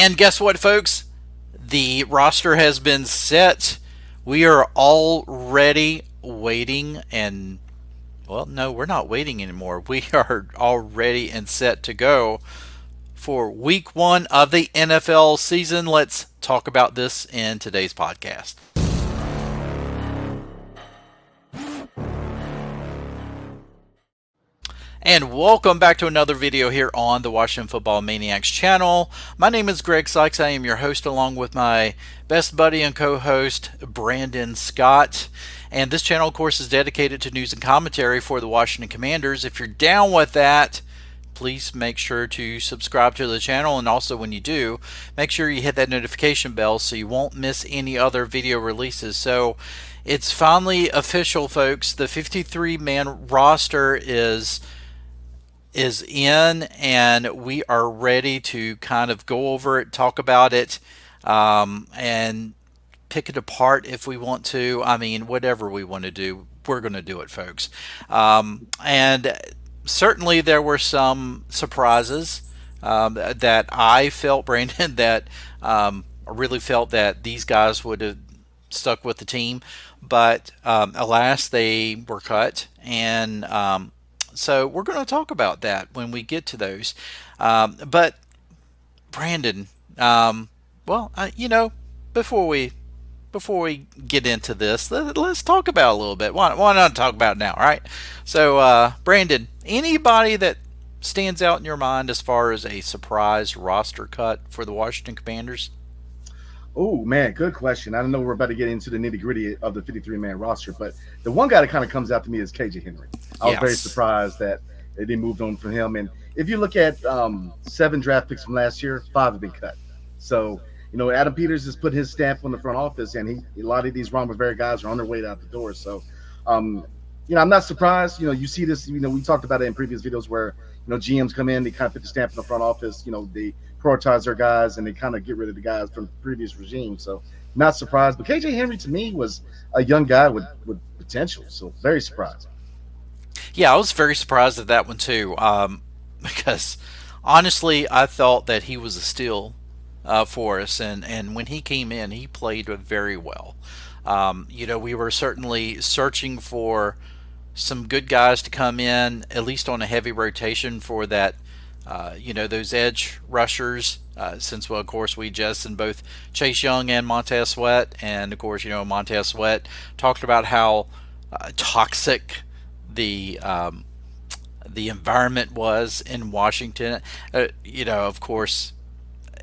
And guess what, folks? The roster has been set. We are already waiting and well, no, we're not waiting anymore. We are already and set to go for week 1 of the NFL season. Let's talk about this in today's podcast. And welcome back to another video here on the Washington Football Maniacs channel. My name is Greg Sykes. I am your host along with my best buddy and co-host Brandon Scott. And this channel, of course, is dedicated to news and commentary for the Washington Commanders. If you're down with that, please make sure to subscribe to the channel, and also when you do, make sure you hit that notification bell so you won't miss any other video releases. So it's finally official, folks. The 53-man roster is in, and we are ready to kind of go over it, talk about it, and pick it apart if we want to. I mean, whatever we want to do, we're going to do it, folks. And certainly there were some surprises that I felt, Brandon, that I really felt that these guys would have stuck with the team, but alas, they were cut, and so we're going to talk about that when we get to those. But Brandon, before we get into this, let's talk about it a little bit. Why not talk about it now, right? So, Brandon, anybody that stands out in your mind as far as a surprise roster cut for the Washington Commanders? Oh man, good question. I don't know we're about to get into the nitty gritty of the 53-man roster, but the one guy that kind of comes out to me is KJ Henry. I was very Yes. surprised that they moved on from him. And if you look at 7 draft picks from last year, 5 have been cut. So Adam Peters has put his stamp on the front office, and a lot of these Ron Rivera guys are on their way out the door. So, I'm not surprised. You see this. We talked about it in previous videos where GMs come in, they kind of put the stamp in the front office. They prioritize their guys and they kind of get rid of the guys from the previous regime. So not surprised. But KJ Henry to me was a young guy with potential. So very surprised. Yeah, I was very surprised at that one too, because honestly, I thought that he was a steal for us, and when he came in, he played very well. We were certainly searching for some good guys to come in, at least on a heavy rotation for that. Those edge rushers. Since, well, of course, we jettisoned both Chase Young and Montez Sweat, and of course, Montez Sweat talked about how toxic the environment was in Washington. Of course,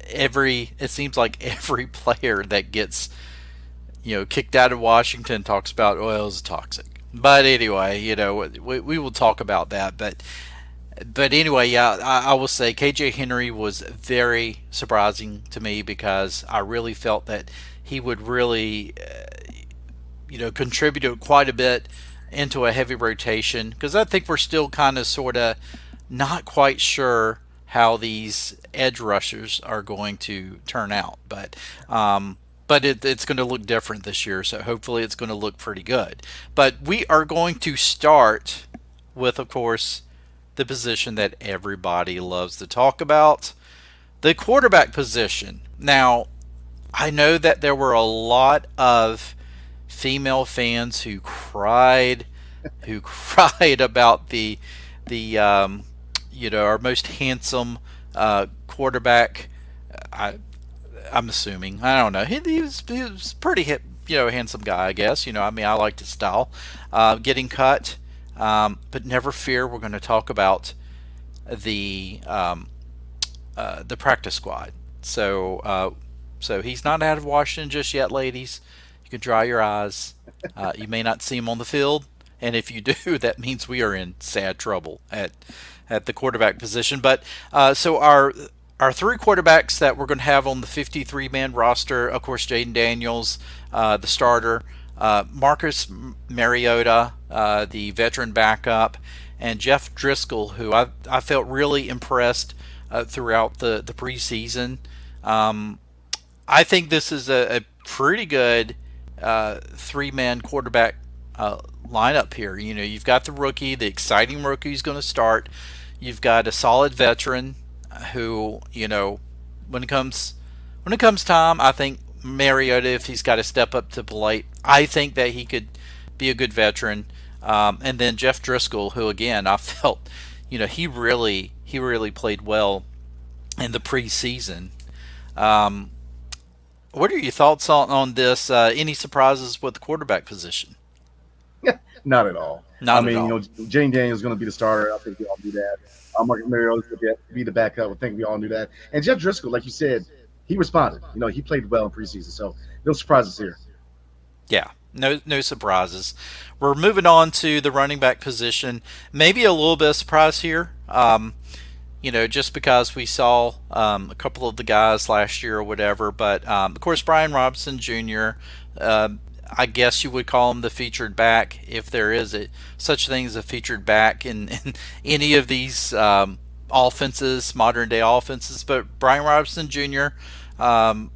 it seems like every player that gets kicked out of Washington talks about oil is toxic. But anyway, we will talk about that. But anyway, yeah, I will say KJ Henry was very surprising to me because I really felt that he would really, contribute quite a bit into a heavy rotation, because I think we're still kind of sort of not quite sure how these edge rushers are going to turn out. But it's going to look different this year, so hopefully it's going to look pretty good. But we are going to start with, of course, the position that everybody loves to talk about, the quarterback position. Now, I know that there were a lot of female fans who cried about the our most handsome quarterback. I'm assuming. I don't know. He was pretty handsome guy, I guess. I liked his style. Getting cut, but never fear. We're going to talk about the practice squad. So he's not out of Washington just yet, ladies. You can dry your eyes. You may not see him on the field, and if you do, that means we are in sad trouble at the quarterback position. But so our 3 quarterbacks that we're going to have on the 53-man roster, of course, Jaden Daniels, the starter, Marcus Mariota, the veteran backup, and Jeff Driscoll, who I felt really impressed throughout the preseason. I think this is a pretty good 3-man quarterback lineup here. You've got the rookie, the exciting rookie who's going to start. You've got a solid veteran who, when it comes When it comes time, I think Mariota, if he's got to step up to the plate, I think that he could be a good veteran. And then Jeff Driscoll, who again I felt, he really played well in the preseason. Um, what are your thoughts on this? Any surprises with the quarterback position? Not at all. I Not at mean, all. Jane Daniels is going to be the starter. I think we all knew that. Marcus Mariota is going to be the backup. I think we all knew that. And Jeff Driscoll, like you said, he responded. He played well in preseason, so no surprises here. Yeah, no surprises. We're moving on to the running back position. Maybe a little bit of surprise here. Just because we saw a couple of the guys last year or whatever. But of course, Brian Robinson Jr. I guess you would call him the featured back if there is such thing as a featured back in any of these offenses, modern day offenses. But Brian Robinson Jr. Um,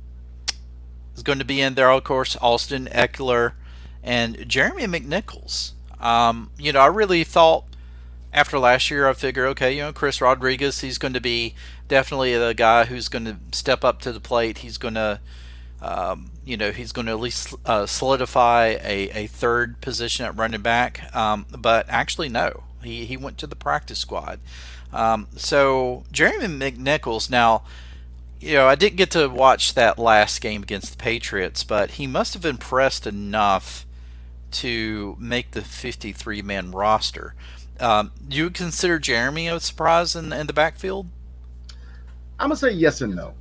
is going to be in there, of course. Austin Eckler and Jeremy McNichols. I really thought after last year, I figure, okay, Chris Rodriguez, he's going to be definitely the guy who's going to step up to the plate. He's going to, he's going to at least solidify a third position at running back. But actually, no, he went to the practice squad. So Jeremy McNichols, now, I didn't get to watch that last game against the Patriots, but he must have impressed enough to make the 53-man roster. You would consider Jeremy a surprise in the backfield? I'm gonna say yes and no.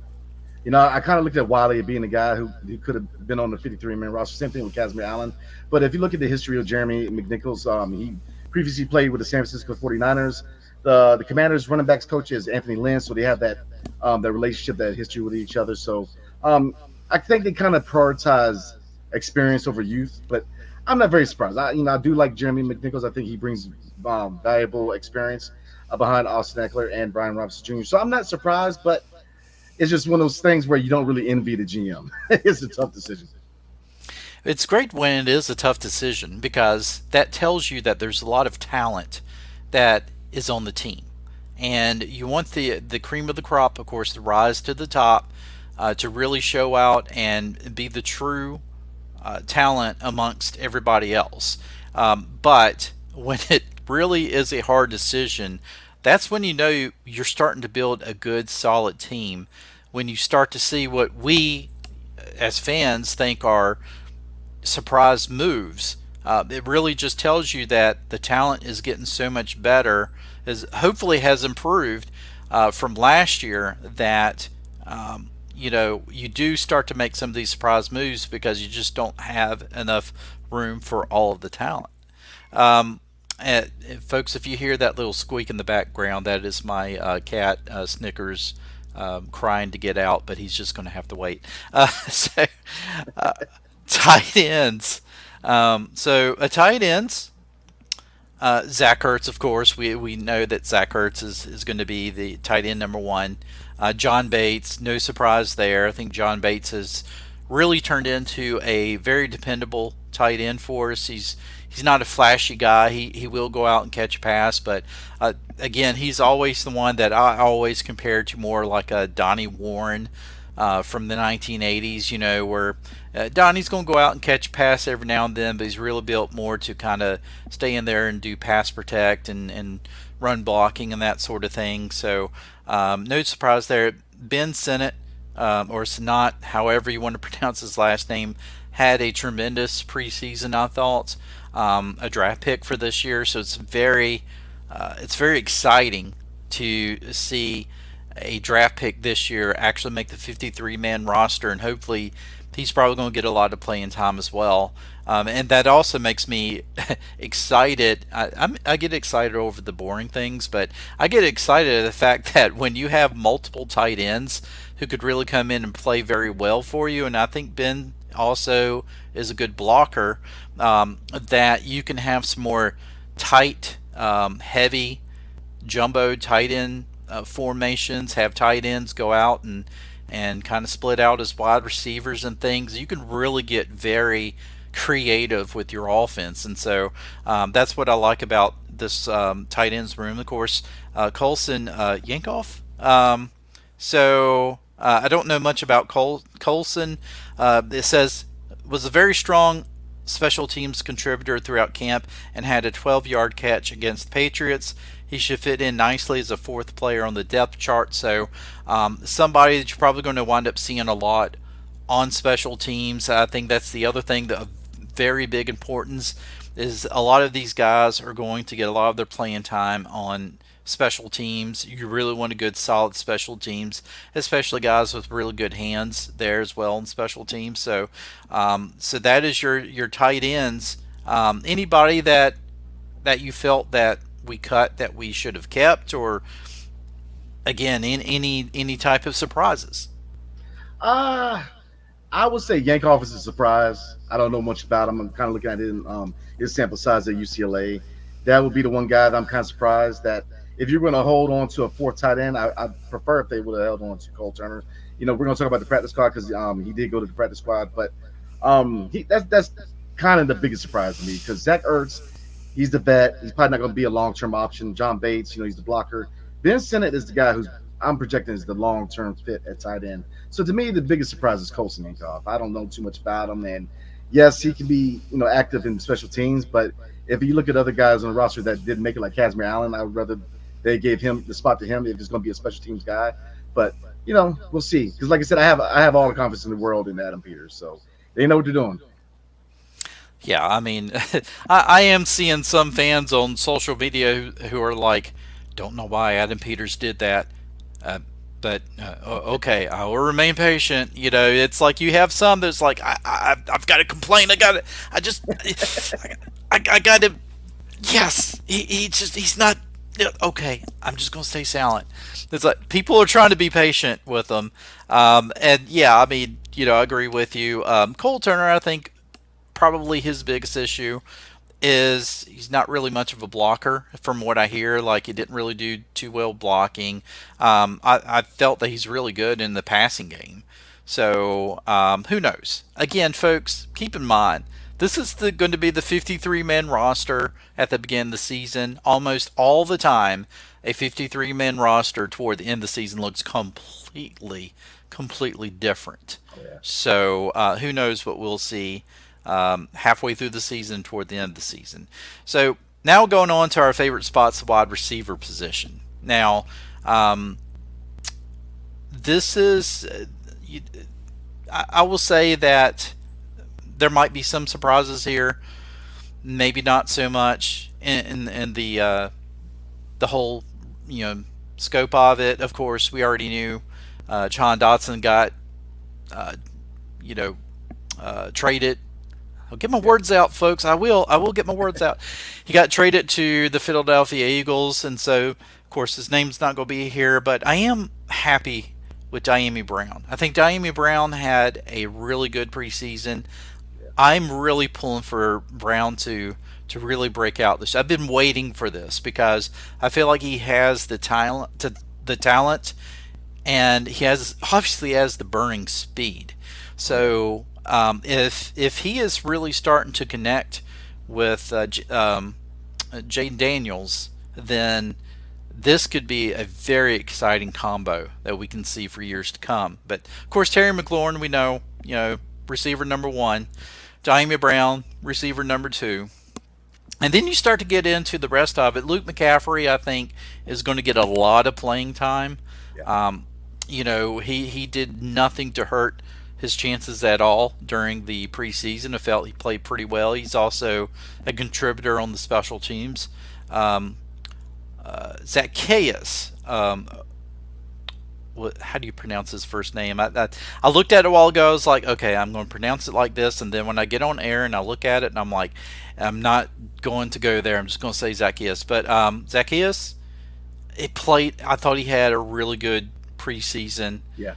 I kind of looked at Wiley being a guy who could have been on the 53-man roster. Same thing with Casimir Allen. But if you look at the history of Jeremy McNichols, he previously played with the San Francisco 49ers. The Commanders running backs coach is Anthony Lynn, so they have that relationship, that history with each other. So I think they kind of prioritize experience over youth, but I'm not very surprised. I do like Jeremy McNichols. I think he brings valuable experience behind Austin Eckler and Brian Robinson Jr. So I'm not surprised, but it's just one of those things where you don't really envy the GM. It's a tough decision. It's great when it is a tough decision because that tells you that there's a lot of talent that is on the team. And you want the cream of the crop, of course, to rise to the top, to really show out and be the true talent amongst everybody else. But when it really is a hard decision, that's when you're starting to build a good, solid team. When you start to see what we as fans think are surprise moves, it really just tells you that the talent is getting so much better, as hopefully has improved from last year. That you do start to make some of these surprise moves because you just don't have enough room for all of the talent. Um, Folks, if you hear that little squeak in the background, that is my cat Snickers crying to get out, but he's just going to have to wait. So, uh, tight ends. Tight ends. Zach Ertz, of course. We know that Zach Ertz is going to be the tight end number one. John Bates, no surprise there. I think John Bates has really turned into a very dependable tight end for us. He's not a flashy guy. He will go out and catch a pass, but again, he's always the one that I always compare to more like a Donnie Warren from the 1980s. Where Donnie's going to go out and catch a pass every now and then, but he's really built more to kind of stay in there and do pass protect and run blocking and that sort of thing. So no surprise there. Ben Sinnott, or Sinnott, however you want to pronounce his last name, had a tremendous preseason, I thought. A draft pick for this year, so it's very exciting to see a draft pick this year actually make the 53-man roster, and hopefully he's probably going to get a lot of playing time as well. And that also makes me excited. I get excited over the boring things, but I get excited at the fact that when you have multiple tight ends who could really come in and play very well for you, and I think Ben also is a good blocker, that you can have some more tight, heavy jumbo tight end formations, have tight ends go out and kind of split out as wide receivers and things. You can really get very creative with your offense, and so that's what I like about this tight ends room. Of course, Colson Yankoff. I don't know much about Colson. It says was a very strong special teams contributor throughout camp and had a 12-yard catch against the Patriots. He should fit in nicely as a fourth player on the depth chart. So somebody that you're probably going to wind up seeing a lot on special teams. I think that's the other thing that of very big importance is a lot of these guys are going to get a lot of their playing time on special teams. You really want a good solid special teams, especially guys with really good hands there as well in special teams. So that is your tight ends. Anybody that you felt that we cut that we should have kept, or again in any type of surprises? Uh I would say Yankoff is a surprise. I don't know much about him. I'm kind of looking at his sample size at UCLA. That would be the one guy that I'm kind of surprised that if you're going to hold on to a fourth tight end, I'd prefer if they would have held on to Cole Turner. We're going to talk about the practice squad because he did go to the practice squad, but that's kind of the biggest surprise to me because Zach Ertz, he's the vet. He's probably not going to be a long term option. John Bates, he's the blocker. Ben Sinnott is the guy who's I'm projecting as the long term fit at tight end. So to me, the biggest surprise is Colson Inkoff. I don't know too much about him, and yes, he can be active in special teams, but if you look at other guys on the roster that didn't make it, like Casimir Allen, I would rather they gave him the spot to him if it's going to be a special teams guy. But we'll see. Because like I said, I have all the confidence in the world in Adam Peters, so they know what they're doing. Yeah, I mean, I am seeing some fans on social media who are like, don't know why Adam Peters did that. Uh, but okay, I will remain patient. It's like you have some that's like, I've got to complain. I just, I got to, yes, he's not, okay, I'm just going to stay silent. It's like people are trying to be patient with them. And yeah, I mean, I agree with you. Cole Turner, I think, probably his biggest issue is he's not really much of a blocker from what I hear. Like he didn't really do too well blocking. I felt that he's really good in the passing game. So who knows? Again, folks, keep in mind this is going to be the 53-man roster at the beginning of the season. Almost all the time, a 53-man roster toward the end of the season looks completely different. Oh, yeah. So who knows what we'll see halfway through the season, toward the end of the season. So now going on to our favorite spots, the wide receiver position. Now, this is, I will say that there might be some surprises here, maybe not so much in the whole scope of it. Of course, we already knew John Dotson got uh, you know traded. I'll get my Yeah. words out, folks. I will get my words out. He got traded to the Philadelphia Eagles, and so of course his name's not going to be here. But I am happy with Diami Brown. I think Diami Brown had a really good preseason. Yeah. I'm really pulling for Brown to really break out this. I've been waiting for this because I feel like he has the talent, and he has obviously has the burning speed. Oh yeah. So if he is really starting to connect with Jaden Daniels, then this could be a very exciting combo that we can see for years to come. But of course, Terry McLaurin, we know, receiver number one, Diami Brown, receiver number two. And then you start to get into the rest of it. Luke McCaffrey, I think, is going to get a lot of playing time. Yeah. He did nothing to hurt his chances at all during the preseason. I felt he played pretty well. He's also a contributor on the special teams. Um, Zacchaeus, how do you pronounce his first name? I looked at it a while ago. I was like, okay, I'm going to pronounce it like this. And then when I get on air and I look at it, and I'm like, I'm not going to go there. I'm just going to say Zacchaeus. But Zacchaeus, it played. I thought he had a really good preseason. Yeah.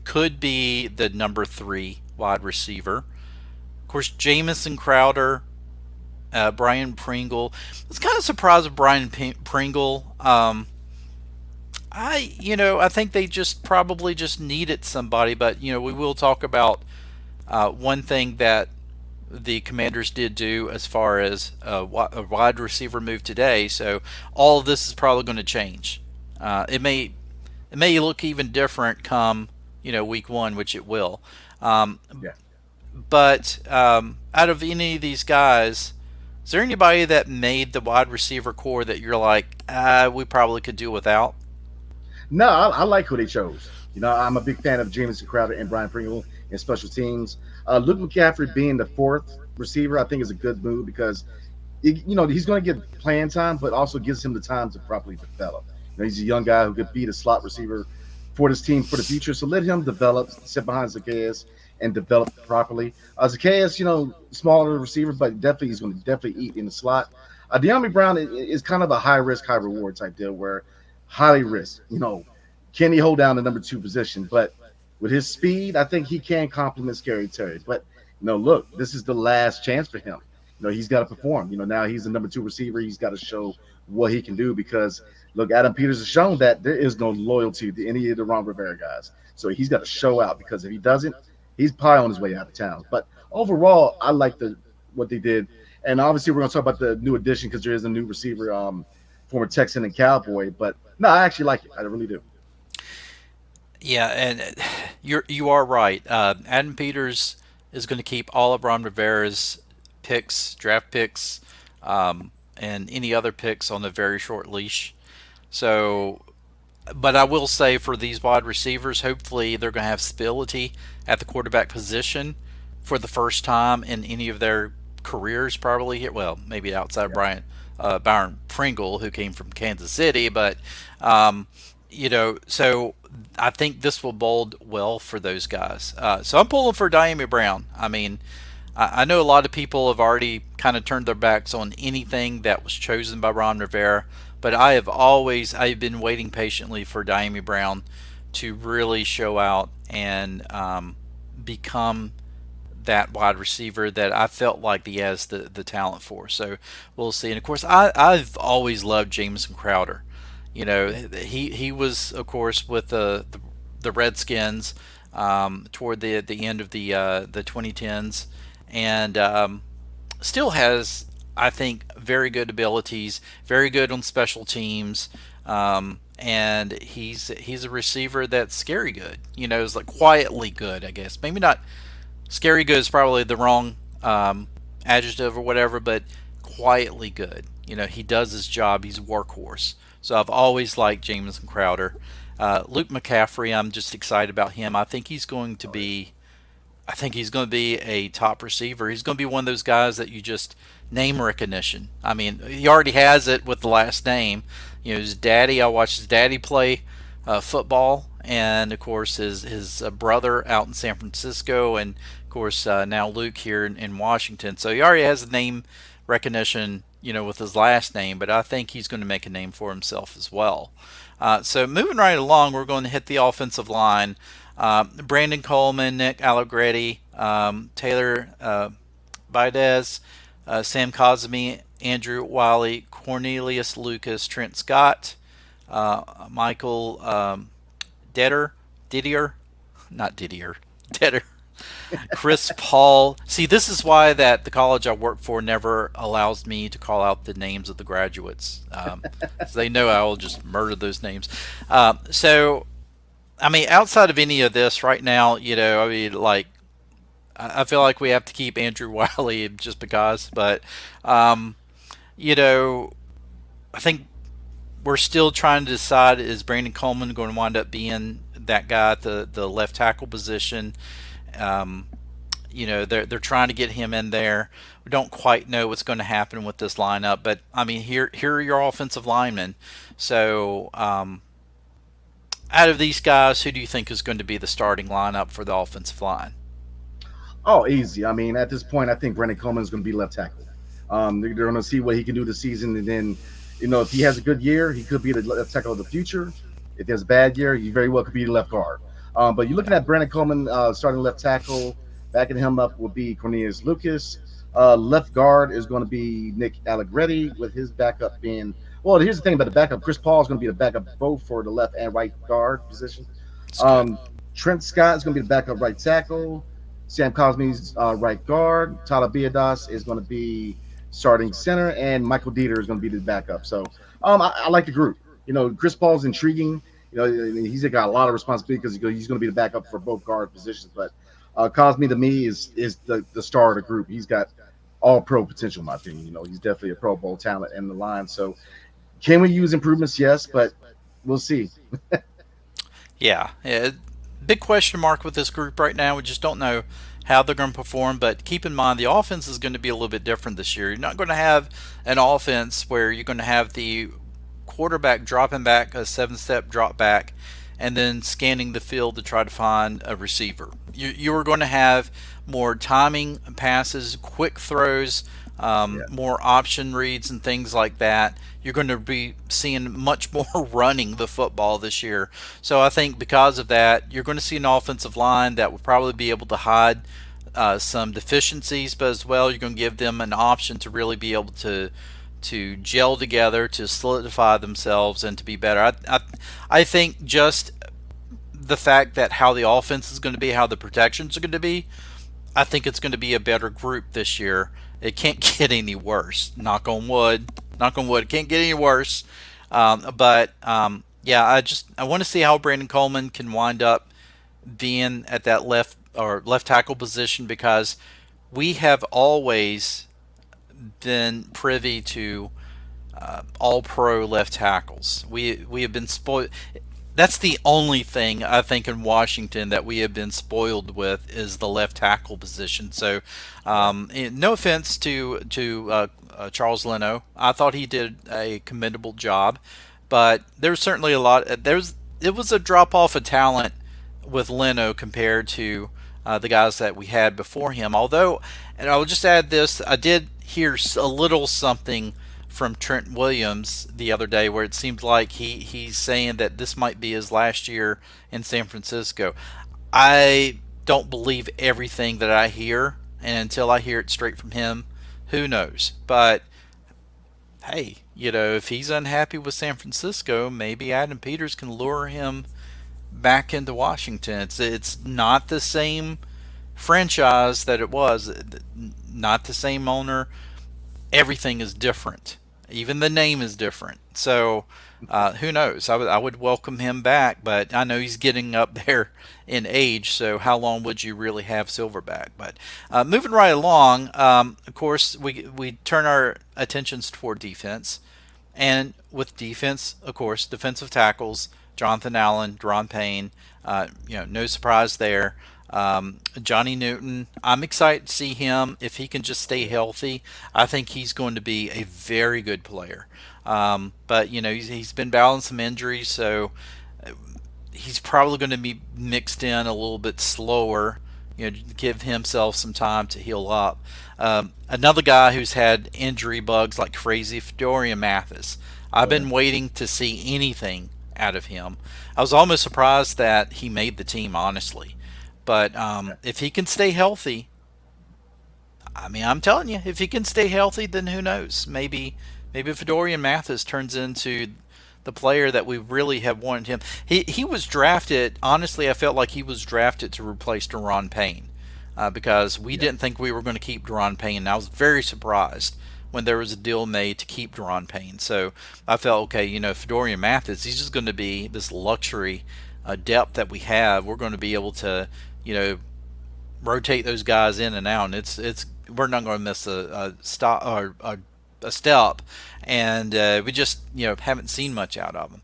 Could be the number three wide receiver. Of course, Jamison Crowder, Brian Pringle. I was kind of surprised with Brian Pringle. I think they just probably just needed somebody, but we will talk about one thing that the Commanders did do as far as a wide receiver move today. So all of this is probably going to change. It may it may look even different come week one, which it will. Um, Yeah. but out of any of these guys, is there anybody that made the wide receiver core that you're like, we probably could do without? No, I like who they chose. I'm a big fan of Jameson Crowder and Brian Pringle in special teams. Luke McCaffrey being the fourth receiver, I think, is a good move because he's going to get playing time, but also gives him the time to properly develop. He's a young guy who could be the slot receiver for this team for the future. So let him develop, sit behind Zacchaeus, and develop properly. Zacchaeus, smaller receiver, but definitely he's going to definitely eat in the slot. De'Ami Brown is kind of a high risk, high reward type deal where highly risk. Can he hold down the number two position? But with his speed, I think he can complement Scary Terry. But look, this is the last chance for him. He's got to perform. Now he's the number two receiver. He's got to show what he can do because look, Adam Peters has shown that there is no loyalty to any of the Ron Rivera guys. So he's got to show out because if he doesn't, he's probably on his way out of town. But overall, I like what they did. And obviously, we're going to talk about the new addition because there is a new receiver, former Texan and Cowboy. But no, I actually like it. I really do. Yeah, and you are right. Adam Peters is going to keep all of Ron Rivera's picks, draft picks, and any other picks on a very short leash. So, but I will say for these wide receivers, hopefully they're going to have stability at the quarterback position for the first time in any of their careers, probably. Well, maybe outside of Yeah. Byron Pringle, who came from Kansas City, but so I think this will bode well for those guys. So I'm pulling for Diami Brown. I mean, I know a lot of people have already kind of turned their backs on anything that was chosen by Ron Rivera, but I've been waiting patiently for Diami Brown to really show out and become that wide receiver that I felt like he has the talent for. So we'll see. And of course, I've always loved Jameson Crowder. He was of course with the Redskins toward the end of the 2010s, and still has, I think, very good abilities, very good on special teams. And he's a receiver that's scary good. Is like quietly good, I guess. Maybe not scary good is probably the wrong adjective or whatever, but quietly good. He does his job. He's a workhorse. So I've always liked Jameson Crowder. Luke McCaffrey, I'm just excited about him. Oh yeah. I think he's going to be a top receiver. He's going to be one of those guys that you just name recognition. I mean, he already has it with the last name. His daddy. I watched his daddy play football, and of course his brother out in San Francisco, and of course now Luke here in Washington. So he already has a name recognition, with his last name. But I think he's going to make a name for himself as well. So moving right along, we're going to hit the offensive line. Brandon Coleman, Nick Allegretti, Taylor Baidez, Sam Cosmi, Andrew Wiley, Cornelius Lucas, Trent Scott, Michael Didier, not Didier, Didier, Chris Paul. See, this is why that the college I work for never allows me to call out the names of the graduates. So they know I will just murder those names. So I mean, outside of any of this right now, I mean, like, I feel like we have to keep Andrew Wiley just because, but, um, you know, I think we're still trying to decide is Brandon Coleman going to wind up being that guy at the left tackle position? Um, they're trying to get him in there. We don't quite know what's going to happen with this lineup, but I mean, here are your offensive linemen. So, out of these guys, who do you think is going to be the starting lineup for the offensive line? Oh, easy. I mean, at this point, I think Brandon Coleman is going to be left tackle. They're going to see what he can do this season, and then, if he has a good year, he could be the left tackle of the future. If he has a bad year, he very well could be the left guard. But you're looking at Brandon Coleman starting left tackle. Backing him up will be Cornelius Lucas. Left guard is going to be Nick Allegretti, with his backup being. Well, here's the thing about the backup. Chris Paul is going to be the backup both for the left and right guard position. It's good. Um, Trent Scott is going to be the backup right tackle. Sam Cosmi's right guard. Tyler Biadas is going to be starting center, and Michael Dieter is going to be the backup. So I like the group. Chris Paul's intriguing. He's got a lot of responsibility because he's going to be the backup for both guard positions. But Cosme to me is the star of the group. He's got all pro potential, in my opinion. He's definitely a Pro Bowl talent in the line. So can we use improvements? Yes, but we'll see. Yeah, big question mark with this group right now. We just don't know how they're going to perform. But keep in mind, the offense is going to be a little bit different this year. You're not going to have an offense where you're going to have the quarterback dropping back a 7 step drop back and then scanning the field to try to find a receiver. You are going to have more timing passes, quick throws, Yeah, more option reads, and things like that. You're going to be seeing much more running the football this year. So I think because of that, you're going to see an offensive line that will probably be able to hide some deficiencies, but as well, you're going to give them an option to really be able to gel together, to solidify themselves, and to be better. I think just the fact that how the offense is going to be, how the protections are going to be, I think it's going to be a better group this year. It can't get any worse. Knock on wood. Knock on wood. It can't get any worse. Yeah, I want to see how Brandon Coleman can wind up being at that left tackle position because we have always been privy to all pro left tackles. We have been spoiled. That's the only thing I think in Washington that we have been spoiled with is the left tackle position. So, yeah. no offense to Charles Leno, I thought he did a commendable job, but there's certainly a lot. It was a drop off of talent with Leno compared to the guys that we had before him. Although, and I will just add this, I did hear a little something from Trent Williams the other day where it seems like he's saying that this might be his last year in San Francisco. I don't believe everything that I hear, and until I hear it straight from him, who knows? But hey, if he's unhappy with San Francisco, maybe Adam Peters can lure him back into Washington. It's not the same franchise that it was, not the same owner. Everything is different. Even the name is different. So who knows? I would welcome him back, but I know he's getting up there in age. So how long would you really have Silverback? But moving right along, of course, we turn our attentions toward defense. And with defense, of course, defensive tackles, Jonathan Allen, Deron Payne, no surprise there. Johnny Newton, I'm excited to see him. If he can just stay healthy, I think he's going to be a very good player. But he's been battling some injuries, so he's probably going to be mixed in a little bit slower. Give himself some time to heal up. Another guy who's had injury bugs like crazy, Fedorian Mathis. I've Oh yeah. been waiting to see anything out of him. I was almost surprised that he made the team, honestly. But if he can stay healthy, I mean, I'm telling you, if he can stay healthy, then who knows? Maybe Fedorian Mathis turns into the player that we really have wanted him. He was drafted. Honestly, I felt like he was drafted to replace Deron Payne because we Yeah. didn't think we were going to keep Deron Payne. And I was very surprised when there was a deal made to keep Deron Payne. So I felt okay. Fedorian Mathis, he's just going to be this luxury depth that we have. We're going to be able to, you know, rotate those guys in and out, and it's we're not going to miss a stop or a step, and we just haven't seen much out of them.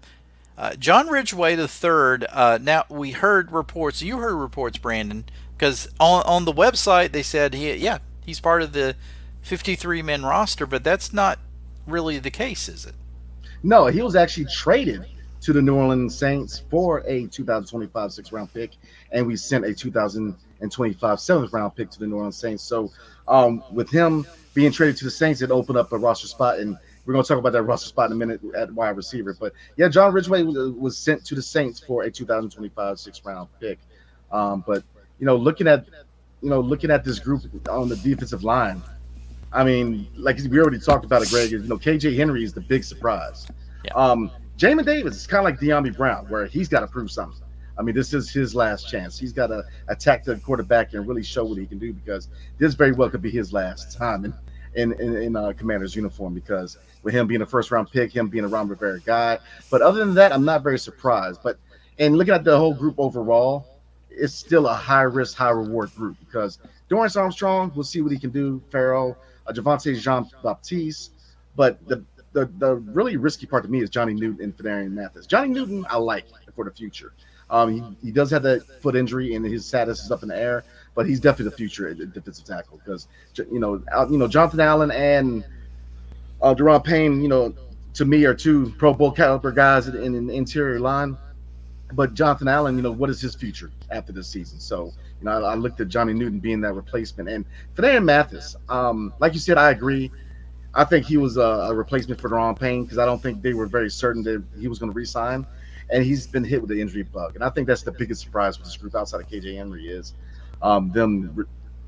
John Ridgway the third. Now we heard reports. You heard reports, Brandon, because on the website they said he's part of the 53 man roster, but that's not really the case, is it? No, he was actually traded to the New Orleans Saints for a 2025 6th round pick, and we sent a 2025 7th round pick to the New Orleans Saints. So, with him being traded to the Saints, it opened up a roster spot, and we're going to talk about that roster spot in a minute at wide receiver. But yeah, John Ridgway was sent to the Saints for a 2025 6th round pick. But looking at looking at this group on the defensive line, I mean, like we already talked about it, Greg. KJ Henry is the big surprise. Yeah. Jamin Davis is kind of like De'Ami Brown, where he's got to prove something. I mean, this is his last chance. He's got to attack the quarterback and really show what he can do because this very well could be his last time in Commander's uniform because with him being a first round pick, him being a Ron Rivera guy. But other than that, I'm not very surprised. But and looking at the whole group overall, it's still a high risk, high reward group because Dorrance Armstrong, we'll see what he can do. Farrell, Javante Jean Baptiste, but the really risky part to me is Johnny Newton and Fedarian Mathis. Johnny Newton, I like for the future. He does have that foot injury and his status is up in the air, but he's definitely the future at defensive tackle because Jonathan Allen and Deron Payne, to me are two Pro Bowl caliber guys in the interior line. But Jonathan Allen, what is his future after this season? So, I looked at Johnny Newton being that replacement. And Fedarian Mathis, like you said, I agree. I think he was a replacement for Deron Payne because I don't think they were very certain that he was going to resign. And he's been hit with the injury bug. And I think that's the biggest surprise with this group outside of KJ Henry is them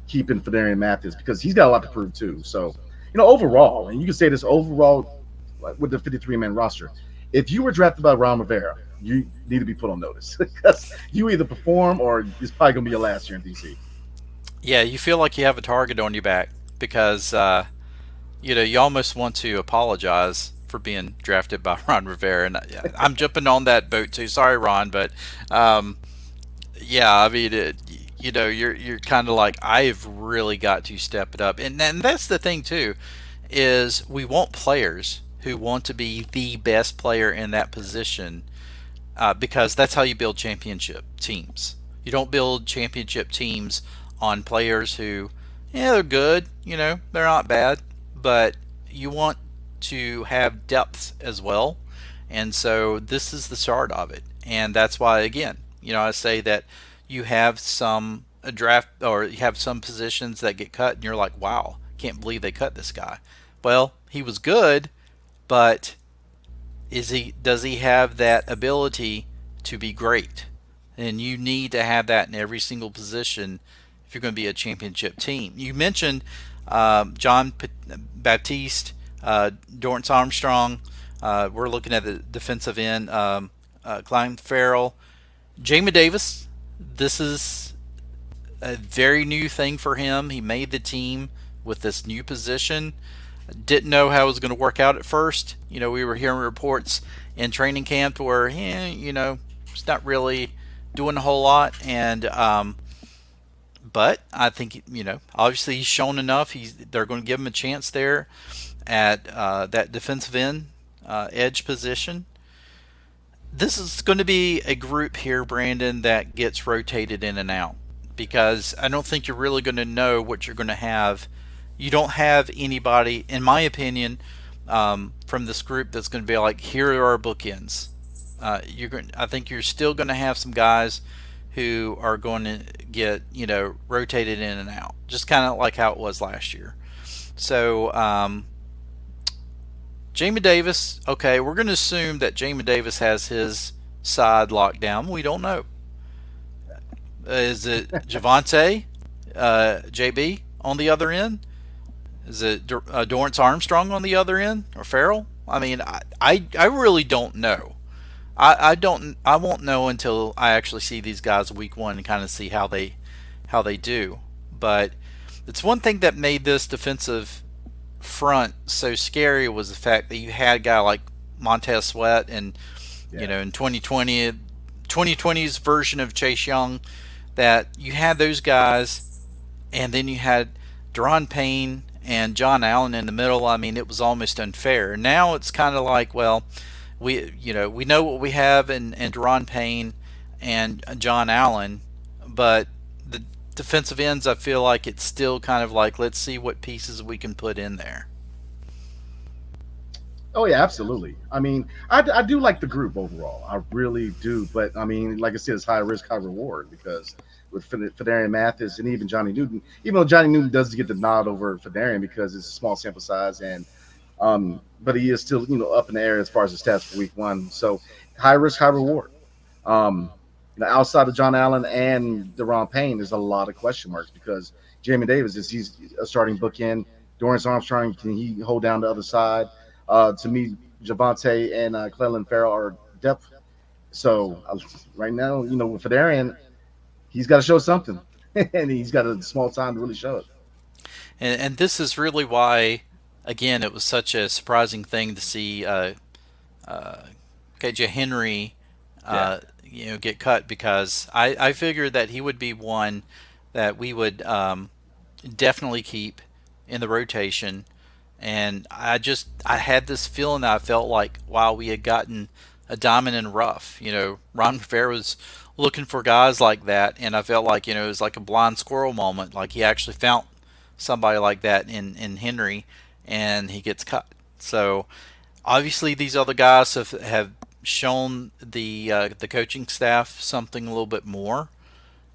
keeping Fedarian Mathis because he's got a lot to prove too. So, overall, and you can say this overall with the 53-man roster, if you were drafted by Ron Rivera, you need to be put on notice because you either perform or it's probably going to be your last year in DC. Yeah, you feel like you have a target on your back because you almost want to apologize for being drafted by Ron Rivera, and I'm jumping on that boat too. Sorry, Ron, but um, yeah, I mean, you're kind of like I've really got to step it up, and that's the thing too, is we want players who want to be the best player in that position because that's how you build championship teams. You don't build championship teams on players who, yeah, they're good, they're not bad, but you want to have depth as well. And so this is the start of it. And that's why, again, I say that you have some a draft or you have some positions that get cut and you're like, wow, can't believe they cut this guy. Well, he was good, but does he have that ability to be great? And you need to have that in every single position if you're going to be a championship team. You mentioned John Baptiste, Dorrance Armstrong. We're looking at the defensive end, Clyde Farrell, Jamie Davis. This is a very new thing for him. He made the team with this new position. Didn't know how it was going to work out at first. We were hearing reports in training camp where, he's not really doing a whole lot. And but I think obviously he's shown enough. They're going to give him a chance there at that defensive end edge position. This is going to be a group here, Brandon, that gets rotated in and out because I don't think you're really going to know what you're going to have. You don't have anybody, in my opinion, from this group that's going to be like, here are our bookends. I think you're still going to have some guys who are going to get rotated in and out, just kind of like how it was last year. So Jamie Davis, okay, we're going to assume that Jamie Davis has his side locked down. We don't know. Is it Javante, JB on the other end? Is it Dorrance Armstrong on the other end or Farrell? I mean, I really don't know. I won't know until I actually see these guys week one and kind of see how they do. But it's one thing that made this defensive front so scary was the fact that you had a guy like Montez Sweat and Yeah. in 2020's version of Chase Young that you had those guys and then you had Deron Payne and John Allen in the middle. I mean, it was almost unfair. Now it's kind of like, well, we know what we have in Deron Payne and John Allen, but the defensive ends, I feel like it's still kind of like let's see what pieces we can put in there. Oh yeah, absolutely. I mean, I do like the group overall. I really do. But I mean, like I said, it's high risk, high reward because with Fedarian Mathis and even Johnny Newton, even though Johnny Newton does get the nod over Fedarian because it's a small sample size and but he is still up in the air as far as the stats for week one. So high risk, high reward. Um, outside of John Allen and Deron Payne, there's a lot of question marks because Jamie Davis is he's a starting bookend. Dorrance Armstrong, can he hold down the other side? To me, Javante and Clelin Farrell are depth. So right now, with Fedarian, he's got to show something, and he's got a small time to really show it. and this is really why, again, it was such a surprising thing to see KJ Henry, Yeah, get cut because I figured that he would be one that we would definitely keep in the rotation. And I had this feeling that I felt like, wow, we had gotten a diamond in the rough. Ron Rivera was looking for guys like that, and I felt like, it was like a blind squirrel moment. Like he actually found somebody like that in Henry, and he gets cut. So obviously, these other guys have shown the coaching staff something a little bit more.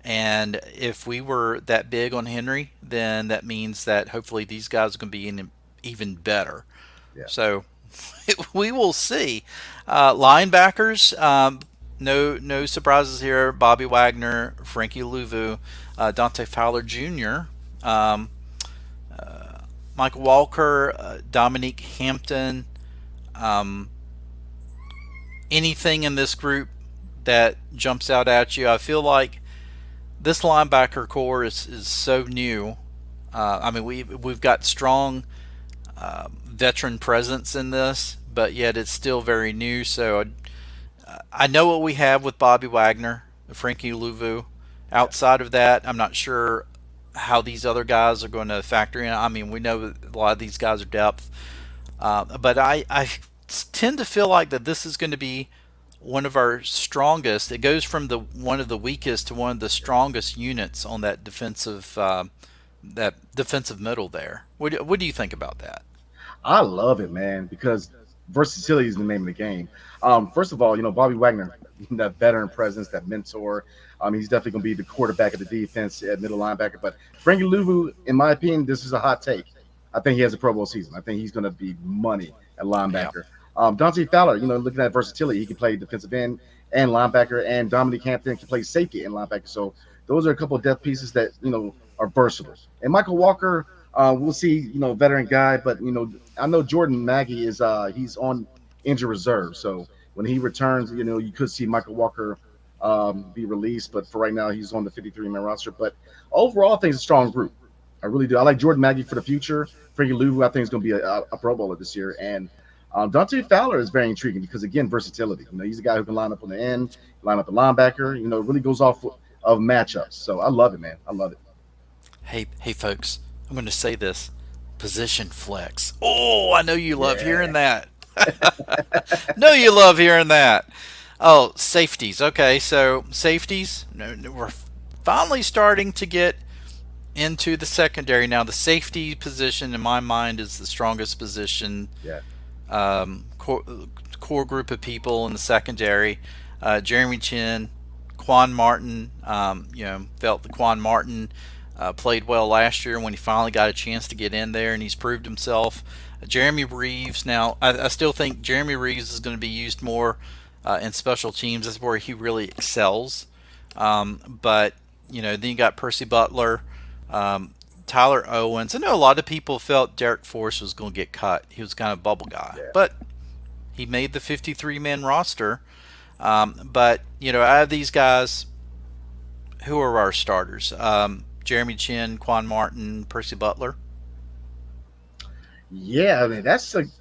And if we were that big on Henry, then that means that hopefully these guys are going to be even better. yeah. So we will see. Linebackers, no surprises here. Bobby Wagner, Frankie Louvu, Dante Fowler Jr., um, Michael Walker, Dominique Hampton. Um, Anything in this group that jumps out at you? I feel like this linebacker core is so new. I mean, we've got strong veteran presence in this, but yet it's still very new. So I know what we have with Bobby Wagner, Frankie Louvu. Yeah. Outside of that, I'm not sure how these other guys are going to factor in. I mean, we know a lot of these guys are depth, but I tend to feel like that this is going to be one of our strongest. It goes from the one of the weakest to one of the strongest units on that defensive middle there. What do you think about that? I love it, man, because versatility is the name of the game. First of all, Bobby Wagner, that veteran presence, that mentor. He's definitely going to be the quarterback of the defense at middle linebacker. But Frankie Louvu, in my opinion, this is a hot take. I think he has a Pro Bowl season. I think he's going to be money at Yeah, linebacker. Dante Fowler, looking at versatility, he can play defensive end and linebacker, and Dominic Hampton can play safety and linebacker. So those are a couple of depth pieces that are versatile. And Michael Walker, we'll see, veteran guy, but I know Jordan Maggie is he's on injured reserve, so when he returns, you could see Michael Walker be released, but for right now, he's on the 53-man roster. But overall, I think it's a strong group. I really do. I like Jordan Maggie for the future. Frankie Louvu, I think, is going to be a Pro Bowler this year, and Dante Fowler is very intriguing because again, versatility. He's a guy who can line up on the end, line up the linebacker. It really goes off of matchups. So I love it, man. I love it. hey, folks, I'm going to say this: position flex. Oh, I know you love Yeah, hearing that. No, you love hearing that. Oh, safeties. Okay, so safeties. We're finally starting to get into the secondary now. The safety position, in my mind, is the strongest position. yeah, Core group of people in the secondary. Jeremy Chin, Quan Martin. Felt that Quan Martin played well last year when he finally got a chance to get in there, and he's proved himself. Jeremy Reeves. Now, I still think Jeremy Reeves is going to be used more in special teams. That's where he really excels. But then you got Percy Butler, Tyler Owens. I know a lot of people felt Derek Force was going to get cut. He was kind of a bubble guy, yeah. but he made the 53-man roster. But out of these guys, who are our starters? Jeremy Chin, Quan Martin, Percy Butler. Yeah, I mean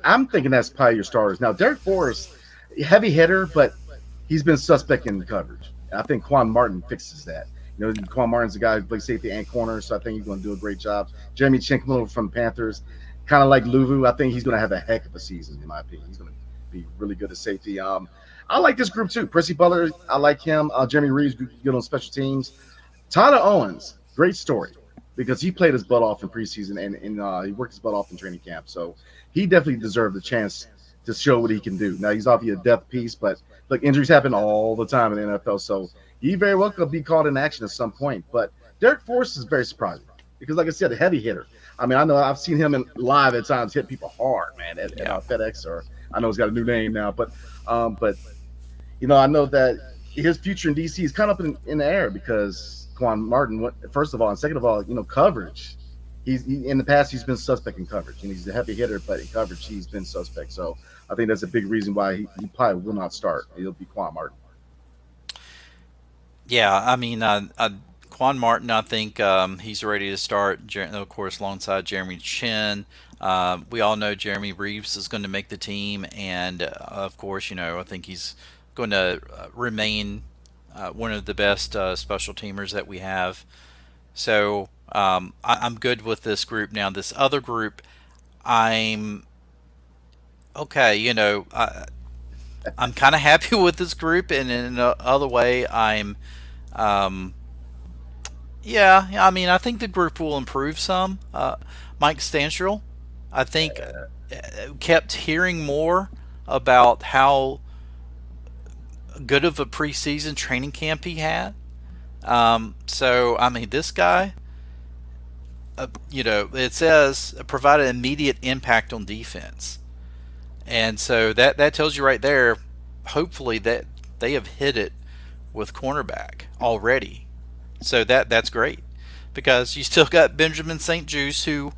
I'm thinking that's probably your starters. Now Derek Forrest, heavy hitter, but he's been suspect in coverage. I think Quan Martin fixes that. Quan Martin's a guy who plays safety and corner, so I think he's going to do a great job. Jeremy Chink over from the Panthers, kind of like Luvu. I think he's going to have a heck of a season, in my opinion. He's going to be really good at safety. I like this group too. Percy Butler, I like him. Jeremy Reeves, good on special teams. Tyler Owens, great story because he played his butt off in preseason and he worked his butt off in training camp. So he definitely deserved the chance to show what he can do. Now he's obviously a depth piece, but look, injuries happen all the time in the NFL. So he very well could be called in action at some point. But Derek Forrest is very surprising because, like I said, a heavy hitter. I mean, I know I've seen him in live at times hit people hard, man, at Yeah. FedEx, or I know he's got a new name now, but I know that his future in DC is kind of up in the air because Quan Martin, first of all, and second of all, coverage. In the past he's been suspect in coverage, and he's a heavy hitter, but in coverage he's been suspect. So I think that's a big reason why he probably will not start. It'll be Quan Martin. Yeah, I mean, Quan Martin, I think he's ready to start. Of course, alongside Jeremy Chin. We all know Jeremy Reeves is going to make the team, and of course, I think he's going to remain one of the best special teamers that we have. So I'm good with this group now. This other group, I'm okay. I'm kind of happy with this group, and in another way, I'm um, yeah. I mean, I think the group will improve some. Mike Stanchill, I think, kept hearing more about how good of a preseason training camp he had. So I mean, this guy, it says provided immediate impact on defense. And so that tells you right there, hopefully that they have hit it with cornerback already. So that's great because you still got Benjamin St. Juice who,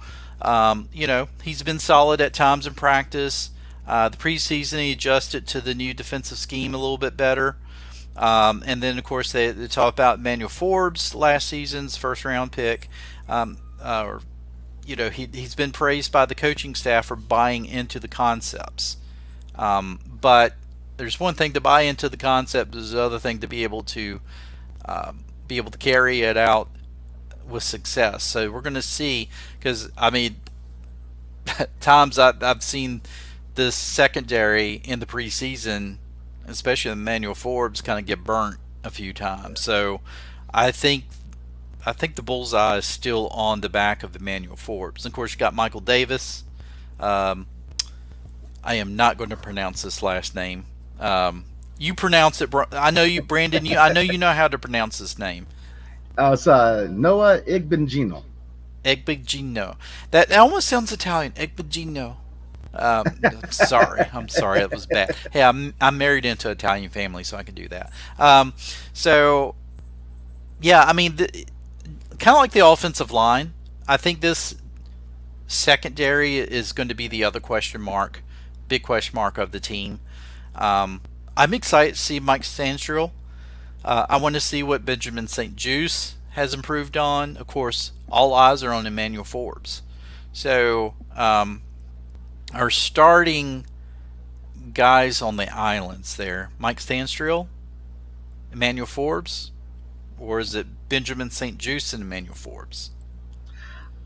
he's been solid at times in practice. The preseason he adjusted to the new defensive scheme a little bit better. And then of course they talk about Emmanuel Forbes, last season's first round pick. Or he's been praised by the coaching staff for buying into the concepts. But there's one thing to buy into the concept. There's another thing to be able to carry it out with success. So we're going to see because I mean, times I've seen this secondary in the preseason, especially Emmanuel Forbes, kind of get burnt a few times. So I think I think the bullseye is still on the back of Emmanuel Forbes. And of course, you got Michael Davis. Um, I am not going to pronounce this last name. You pronounce it. I know you, Brandon. I know you know how to pronounce this name. It's Noah Igbengino. Egbigino. That almost sounds Italian. Egbigino. Sorry, I'm sorry, that was bad. Hey, I'm married into an Italian family, so I can do that. So yeah, I mean, kind of like the offensive line. I think this secondary is going to be the other question mark, big question mark of the team. I'm excited to see Mike Sandstrill. I want to see what Benjamin St. Juice has improved on. Of course, all eyes are on Emmanuel Forbes. So, our starting guys on the islands there, Mike Stanstrill, Emmanuel Forbes, or is it Benjamin St. Juice and Emmanuel Forbes?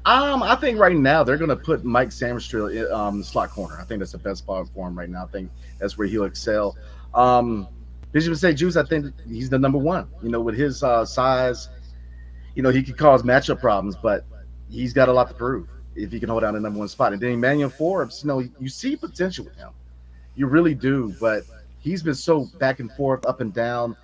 I think right now they're going to put Mike Sammerstrill in the slot corner. I think that's the best spot for him right now. I think that's where he'll excel. Um, Bishop say Juice, I think he's the number one. With his size, he could cause matchup problems, but he's got a lot to prove if he can hold down the number one spot. And then Emmanuel Forbes, you see potential with him. You really do, but he's been so back and forth, up and down,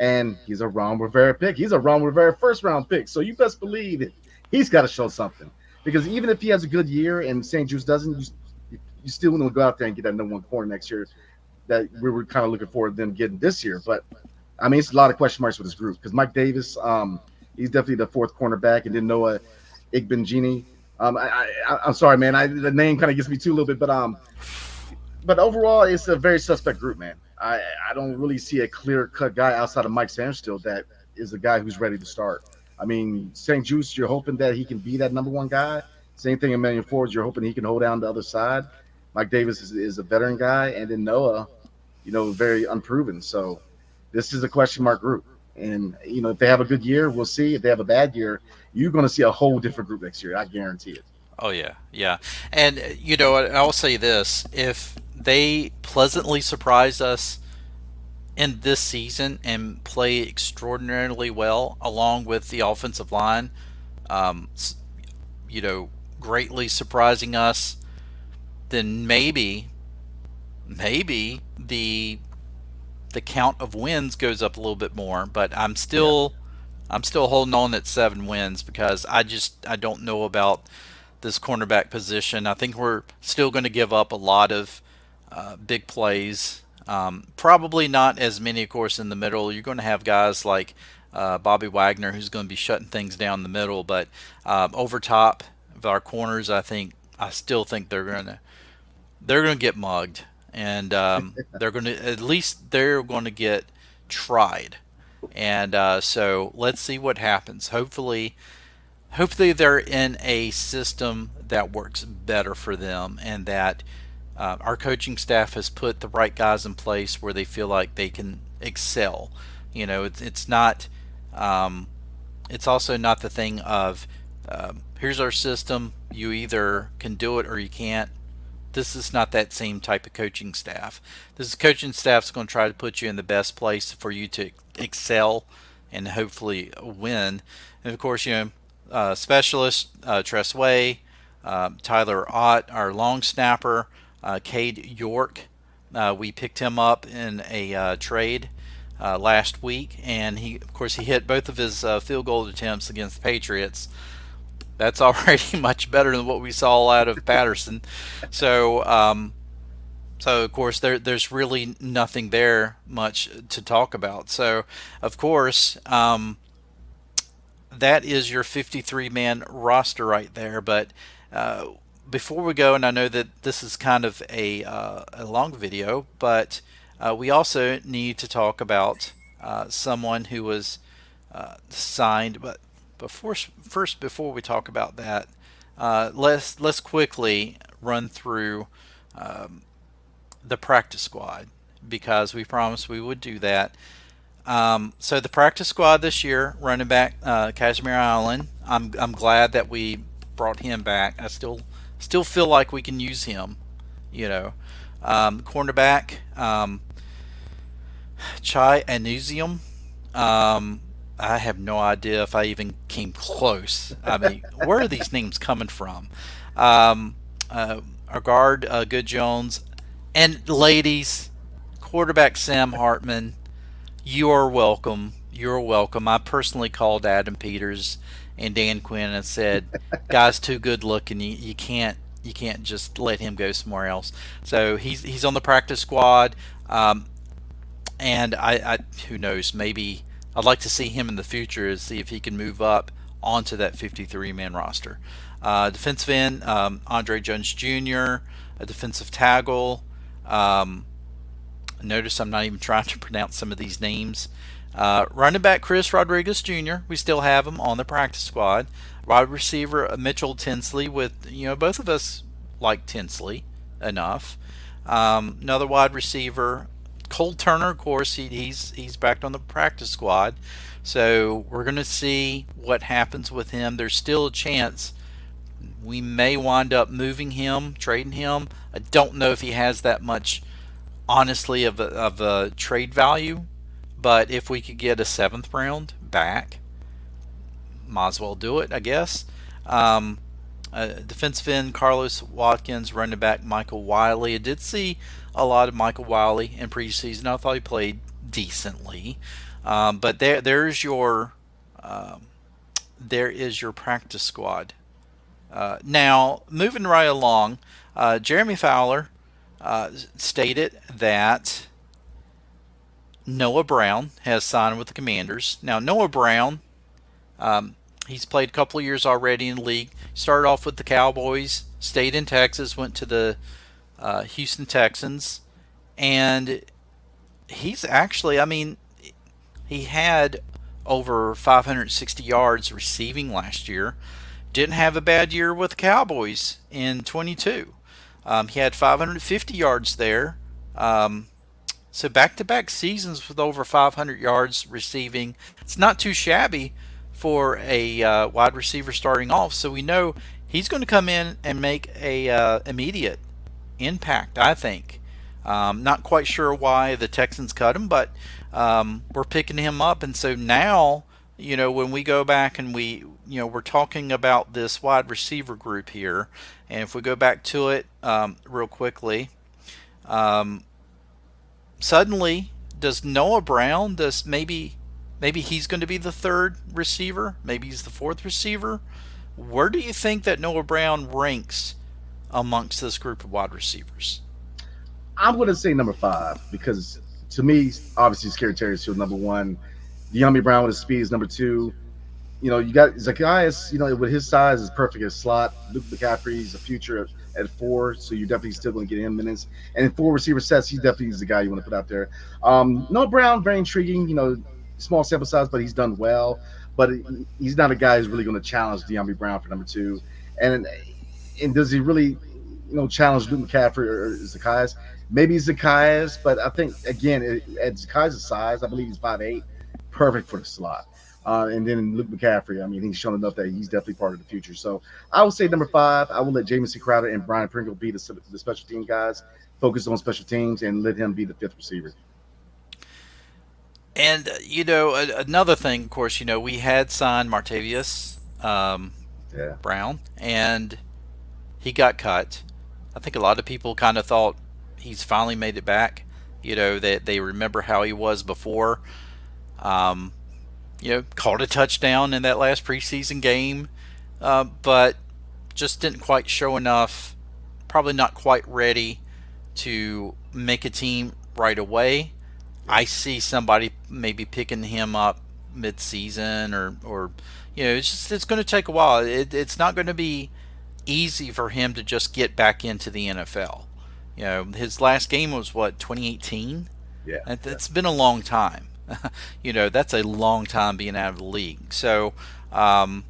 and he's a Ron Rivera pick. He's a Ron Rivera first round pick. So you best believe it. He's got to show something because even if he has a good year and St. Juice doesn't, you still want to go out there and get that number one corner next year that we were kind of looking forward to them getting this year. But I mean, it's a lot of question marks with this group because Mike Davis, he's definitely the fourth cornerback, and then Noah Igbengini. I'm sorry, man. The name kind of gets me too a little bit, but overall, it's a very suspect group, man. I don't really see a clear cut guy outside of Mike Sandstill that is a guy who's ready to start. I mean, St. Juice, you're hoping that he can be that number one guy. Same thing in Emmanuel Forbes, you're hoping he can hold down the other side. Mike Davis is a veteran guy, and then Noah, very unproven. So this is a question mark group. And if they have a good year, we'll see. If they have a bad year, you're going to see a whole different group next year. I guarantee it. Oh yeah, yeah. And I'll say this: if they pleasantly surprise us in this season and play extraordinarily well, along with the offensive line, um, you know, greatly surprising us, then maybe the count of wins goes up a little bit more. But Yeah. I'm still holding on at 7 wins because I don't know about this cornerback position. I think we're still going to give up a lot of big plays. Probably not as many, of course, in the middle. You're going to have guys like Bobby Wagner who's going to be shutting things down the middle, but over top of our corners, I still think they're going to get mugged, and they're going to get tried. And so let's see what happens. Hopefully they're in a system that works better for them, and that our coaching staff has put the right guys in place where they feel like they can excel. It's not. It's also not the thing of here's our system. You either can do it or you can't. This is not that same type of coaching staff. This coaching staff is going to try to put you in the best place for you to excel and hopefully win. And of course, specialist Tress Way, Tyler Ott, our long snapper, Cade York. We picked him up in a trade last week, and of course, he hit both of his field goal attempts against the Patriots. That's already much better than what we saw out of Patterson. So, so of course, there's really nothing there much to talk about. So, of course, that is your 53 man roster right there. But uh, before we go, and I know that this is kind of a long video, but we also need to talk about someone who was signed. But before we talk about that, let's quickly run through the practice squad because we promised we would do that. So the practice squad this year, running back Kashmir Allen. I'm glad that we brought him back. I still feel like we can use him. You know, cornerback Chai Anusium. I have no idea if I even came close. I mean, where are these names coming from? Our guard, Good Jones, and ladies, quarterback Sam Hartman. You are welcome. You're welcome. I personally called Adam Peters and Dan Quinn and said, "Guy's too good looking. You can't just let him go somewhere else." So he's on the practice squad. And I who knows, maybe I'd like to see him in the future to see if he can move up onto that 53 man roster. Defensive end, Andre Jones Jr., a defensive tackle. Um, Notice I'm not even trying to pronounce some of these names. Running back Chris Rodriguez Jr., we still have him on the practice squad. Wide receiver Mitchell Tinsley, with both of us like Tinsley enough. Another wide receiver Cole Turner, of course, he's back on the practice squad. So we're going to see what happens with him. There's still a chance we may wind up moving him, trading him. I don't know if he has that much, honestly, of a trade value. But if we could get a seventh round back, might as well do it, I guess. Um, Defensive end Carlos Watkins, running back Michael Wiley. I did see a lot of Michael Wiley in preseason. I thought he played decently, but um, there is your practice squad. Now moving right along, Jeremy Fowler stated that Noah Brown has signed with the Commanders. Now Noah Brown, um, he's played a couple of years already in the league. Started off with the Cowboys, stayed in Texas, went to the Houston Texans, and he's actually, I mean, he had over 560 yards receiving last year. Didn't have a bad year with the Cowboys in 22. He had 550 yards there. Um, so back-to-back seasons with over 500 yards receiving. It's not too shabby for a wide receiver starting off. So we know he's going to come in and make a immediate impact, I think. Not quite sure why the Texans cut him, but we're picking him up, and so now, when we go back and we're talking about this wide receiver group here, and if we go back to it real quickly, um, suddenly does Noah Brown, does maybe he's going to be the third receiver, maybe he's the fourth receiver. Where do you think that Noah Brown ranks amongst this group of wide receivers? I'm going to say number five because to me, obviously, Scary Terry's still number one. De'Ami Brown with his speed is number two. You got Zacchaeus, with his size is perfect as slot. Luke McCaffrey's a future at four, so you're definitely still going to get him minutes. And in four receiver sets, he definitely is the guy you want to put out there. Noah Brown, very intriguing. small sample size, but he's done well. But he's not a guy who's really going to challenge De'Ami Brown for number two. And does he really, challenge Luke McCaffrey or Zacchaeus? Maybe Zacchaeus, but I think again at Zacchaeus' size, I believe he's 5'8", perfect for the slot. And then Luke McCaffrey, I mean, he's shown enough that he's definitely part of the future. So I would say number five, I will let Jamison Crowder and Brian Pringle be the special team guys, focus on special teams, and let him be the fifth receiver. And another thing, of course, we had signed Martavius Yeah, Brown, and he got cut. I think a lot of people kind of thought he's finally made it back. That they remember how he was before. Um, caught a touchdown in that last preseason game, but just didn't quite show enough. Probably not quite ready to make a team right away. yeah, I see somebody maybe picking him up mid-season, or it's going to take a while. It's not going to be easy for him to just get back into the NFL. His last game was what, 2018. yeah, yeah, It's been a long time. That's a long time being out of the league. So um,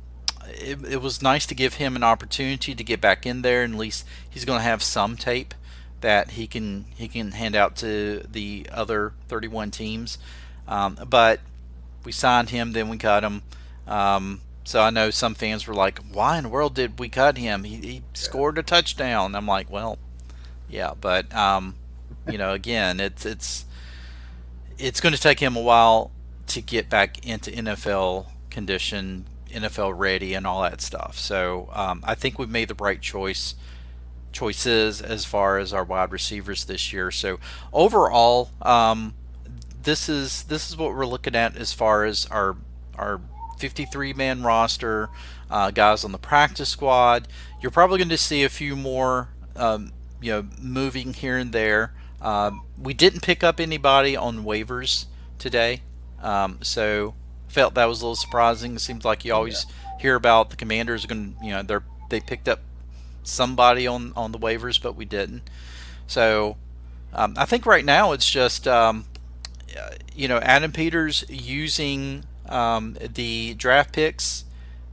it was nice to give him an opportunity to get back in there, and at least he's going to have some tape that he can hand out to the other 31 teams. But we signed him, then we cut him. So I know some fans were like, "Why in the world did we cut him? He yeah, scored a touchdown." I'm like, "Well, yeah, but again, it's going to take him a while to get back into NFL condition, NFL ready, and all that stuff. So I think we've made the right choices as far as our wide receivers this year. So overall, this is what we're looking at as far as our 53 man roster, guys on the practice squad. You're probably going to see a few more, moving here and there. We didn't pick up anybody on waivers today, so felt that was a little surprising. It seems like you yeah. always hear about the Commanders are going to, they picked up somebody on the waivers, but we didn't. So I think right now it's just Adam Peters using the draft picks,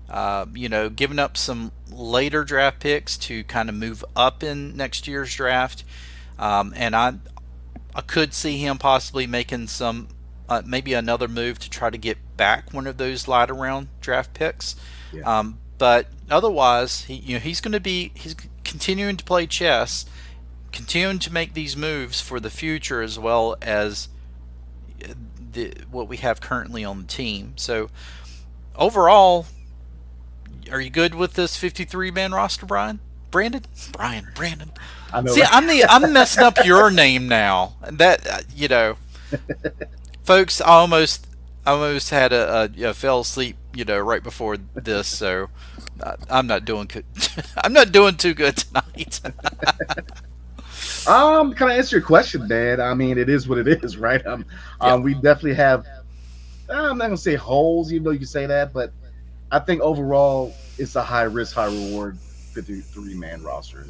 giving up some later draft picks to kind of move up in next year's draft. And I could see him possibly making some maybe another move to try to get back one of those latter round draft picks. Yeah. But otherwise, he's going to he's continuing to play chess, continuing to make these moves for the future as well as what we have currently on the team. So overall, are you good with this 53 man roster, Brian? Brandon. I know, See, right? I'm messing up your name now. That folks, I almost had fell asleep, right before this. So I'm not doing good. I'm not doing too good tonight. Kind of answer your question, man. I mean, it is what it is, right? Yeah, We definitely have. I'm not gonna say holes, even though you can say that, but I think overall it's a high risk, high reward 53 man roster.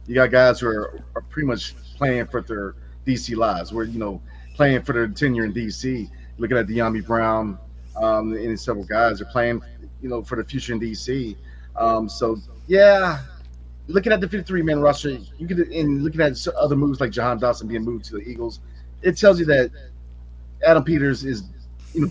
You got guys who are pretty much playing for their DC lives. We're playing for their tenure in DC. Looking at De'Ami Brown, and several guys are playing, for the future in DC. So yeah, looking at the 53 man roster, you could, and looking at other moves like Jahan Dotson being moved to the Eagles, it tells you that Adam Peters is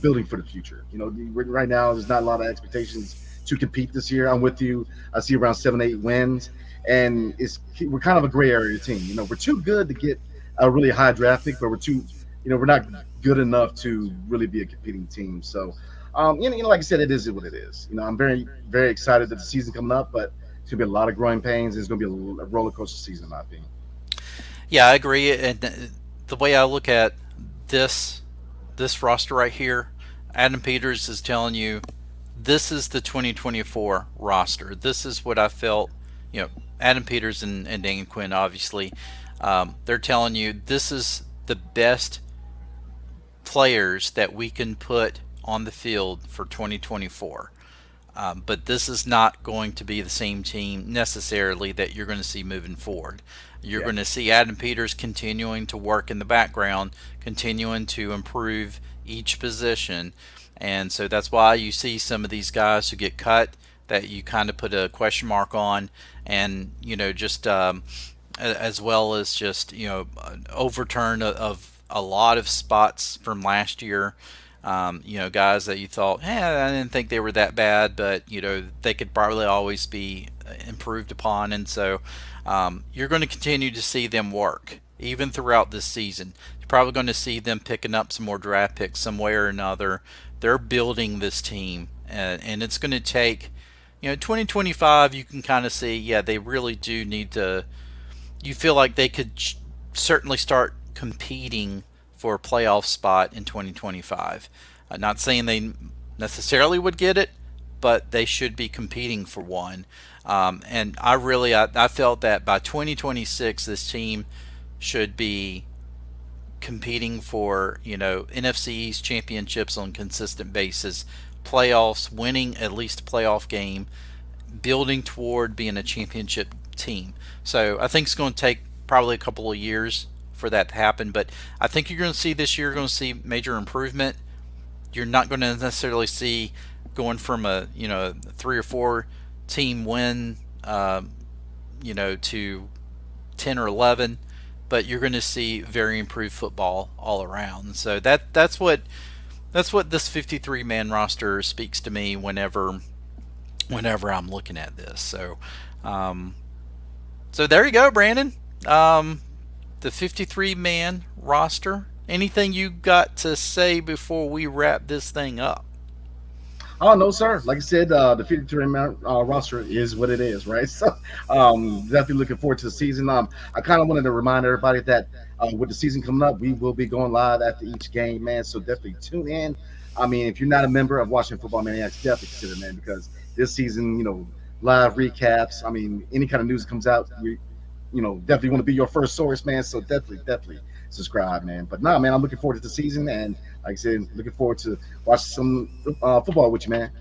building for the future. Right now there's not a lot of expectations to compete this year. I'm with you. I see around 7-8 wins, and we're kind of a gray area team. We're too good to get a really high draft pick, but we're not good enough to really be a competing team. So, like I said, it is what it is. I'm very very excited that the season coming up, but it's gonna be a lot of growing pains. It's gonna be a roller coaster season, in my opinion. yeah, I agree. And the way I look at this this roster right here, Adam Peters is telling you this is the 2024 roster. This is what I felt. Adam Peters and Dan Quinn, obviously, they're telling you this is the best players that we can put on the field for 2024. But this is not going to be the same team necessarily that you're going to see moving forward. You're Yeah, going to see Adam Peters continuing to work in the background, continuing to improve each position. And so that's why you see some of these guys who get cut that you kind of put a question mark on, and just as well as just an overturn of a lot of spots from last year. Guys that you thought, I didn't think they were that bad, but they could probably always be improved upon, and so you're going to continue to see them work even throughout this season. You're probably going to see them picking up some more draft picks some way or another. They're building this team, and it's going to take 2025. You can kind of see, yeah, they really do need to. You feel like they could certainly start competing for a playoff spot in 2025. Not saying they necessarily would get it, but they should be competing for one. And I felt that by 2026, this team should be competing for NFC East championships on a consistent basis, playoffs, winning at least a playoff game, building toward being a championship team. So I think it's going to take probably a couple of years for that to happen, but I think you're going to see this year, you're going to see major improvement. You're not going to necessarily see going from a 3 or 4 team win to 10 or 11, but you're going to see very improved football all around. So that's what this 53 man roster speaks to me whenever I'm looking at this. Um, so there you go, Brandon. The 53 man roster. Anything you got to say before we wrap this thing up? Oh no, sir. Like I said, the 53 man roster is what it is, right? So, definitely looking forward to the season. I kind of wanted to remind everybody that with the season coming up, we will be going live after each game, man. So definitely tune in. I mean, if you're not a member of Washington Football Maniacs, definitely consider, man, because this season, live recaps. I mean, any kind of news that comes out, definitely want to be your first source, man. So definitely subscribe, man. But nah, man, I'm looking forward to the season, and like I said, looking forward to watching some football with you, man.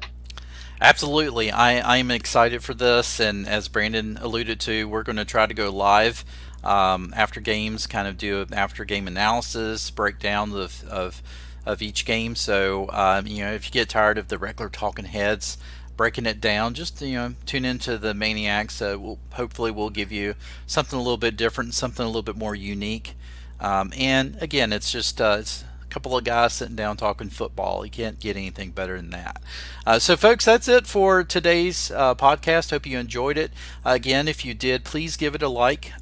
Absolutely. I am excited for this. And as Brandon alluded to, we're going to try to go live after games, kind of do an after game analysis, breakdown of each game. So, if you get tired of the regular talking heads, breaking it down, just tune into the Maniacs. Hopefully we'll give you something a little bit different, something a little bit more unique. And again, it's just it's a couple of guys sitting down talking football. You can't get anything better than that. So, folks, that's it for today's podcast. Hope you enjoyed it. Again, if you did, please give it a like.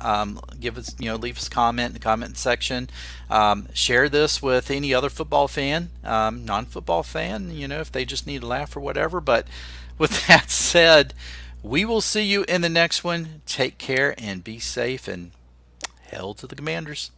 Give us, leave us a comment in the comment section. Share this with any other football fan, non-football fan. If they just need a laugh or whatever. But with that said, we will see you in the next one. Take care and be safe, and hell to the Commanders.